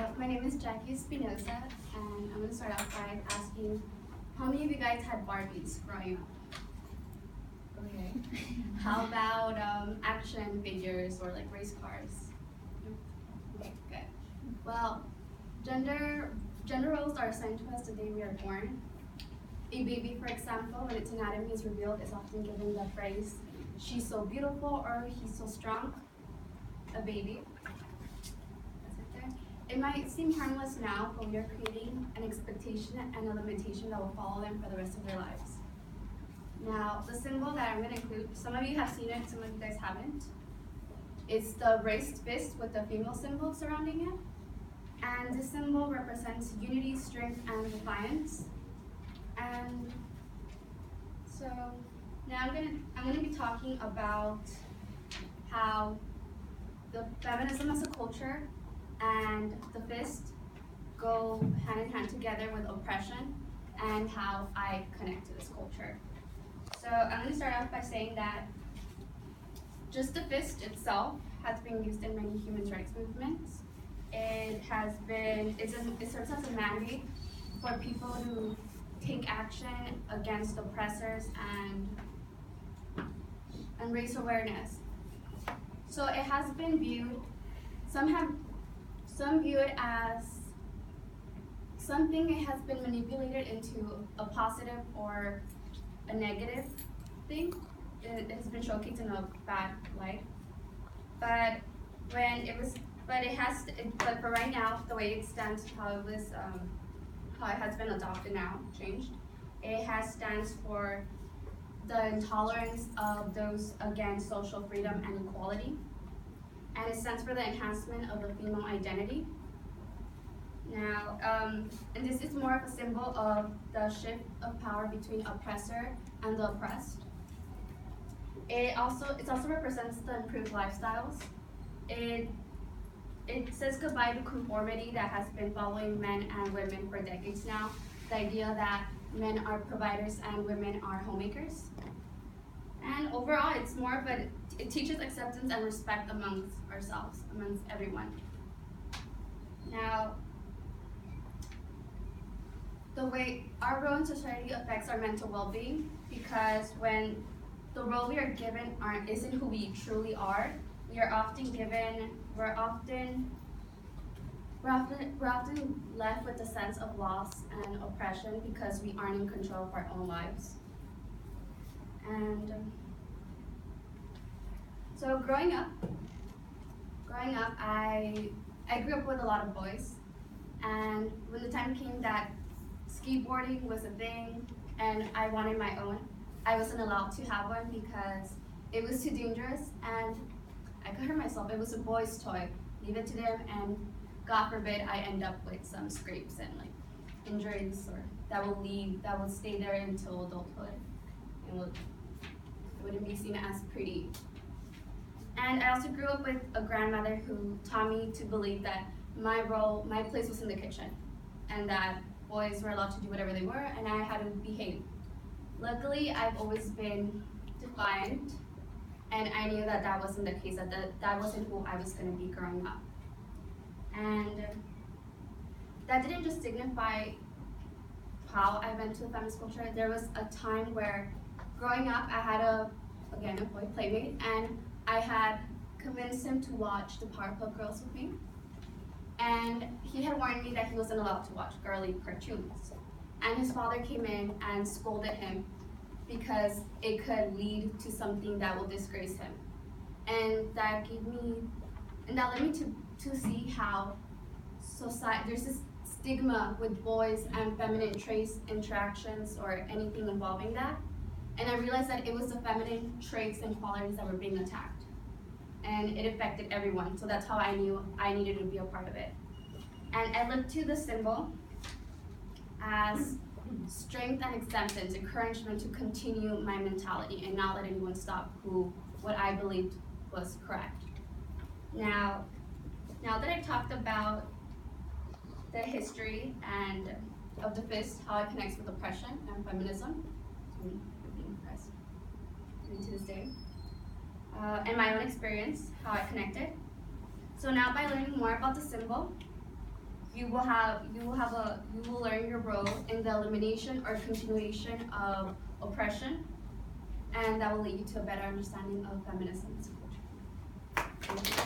My name is Jackie Espinosa, and I'm going to start off by asking how many of you guys had Barbies growing up? Okay. How about action figures or like race cars? Okay, good. Well, gender roles are assigned to us the day we are born. A baby, for example, when its anatomy is revealed, is often given the phrase, "She's so beautiful" or "He's so strong." A baby. It might seem harmless now, but we are creating an expectation and a limitation that will follow them for the rest of their lives. Now, the symbol that I'm going to include, some of you have seen it, some of you guys haven't. It's the raised fist with the female symbol surrounding it. And this symbol represents unity, strength, and defiance. And so now I'm going to be talking about how the feminism as a culture and the fist go hand in hand together with oppression and how I connect to this culture. So I'm going to start off by saying that just the fist itself has been used in many human rights movements. It serves as a mandate for people to take action against oppressors and raise awareness. So it has been viewed, some view it as something it has been manipulated into a positive or a negative thing. It has been showcased in a bad light. But for right now, the way it stands, how it has been adopted now, changed. It stands for the intolerance of those against social freedom and equality. And it stands for the enhancement of the female identity. Now, and this is more of a symbol of the shift of power between oppressor and the oppressed. It also represents the improved lifestyles. It says goodbye to conformity that has been following men and women for decades now. The idea that men are providers and women are homemakers. And overall, it teaches acceptance and respect amongst ourselves, amongst everyone. Now, the way our role in society affects our mental well-being, because when the role we are given isn't who we truly are, we're often left with a sense of loss and oppression because we aren't in control of our own lives. And so growing up, I grew up with a lot of boys, and when the time came that skateboarding was a thing and I wanted my own, I wasn't allowed to have one because it was too dangerous and I could hurt myself. It was a boy's toy. Leave it to them, and God forbid I end up with some scrapes and like injuries or that will stay there until adulthood and it wouldn't be seen as pretty. And I also grew up with a grandmother who taught me to believe that my place was in the kitchen, and that boys were allowed to do whatever they were, and I had to behave. Luckily, I've always been defiant, and I knew that that wasn't the case, that wasn't who I was going to be growing up. And that didn't just signify how I went to the feminist culture. There was a time where, growing up, I had a boy playmate, and I had convinced him to watch the Powerpuff Girls with me. And he had warned me that he wasn't allowed to watch girly cartoons. And his father came in and scolded him because it could lead to something that will disgrace him. And that led me to see how there's this stigma with boys and feminine traits, interactions, or anything involving that. And I realized that it was the feminine traits and qualities that were being attacked. And it affected everyone, so that's how I knew I needed to be a part of it. And I looked to the symbol as strength and acceptance, encouragement to continue my mentality and not let anyone stop what I believed was correct. Now that I've talked about the history and of the fist, how it connects with oppression and feminism, to this day, and my own experience, how I connected. So now, by learning more about the symbol, you will learn your role in the elimination or continuation of oppression, and that will lead you to a better understanding of feminism as a culture. Thank you.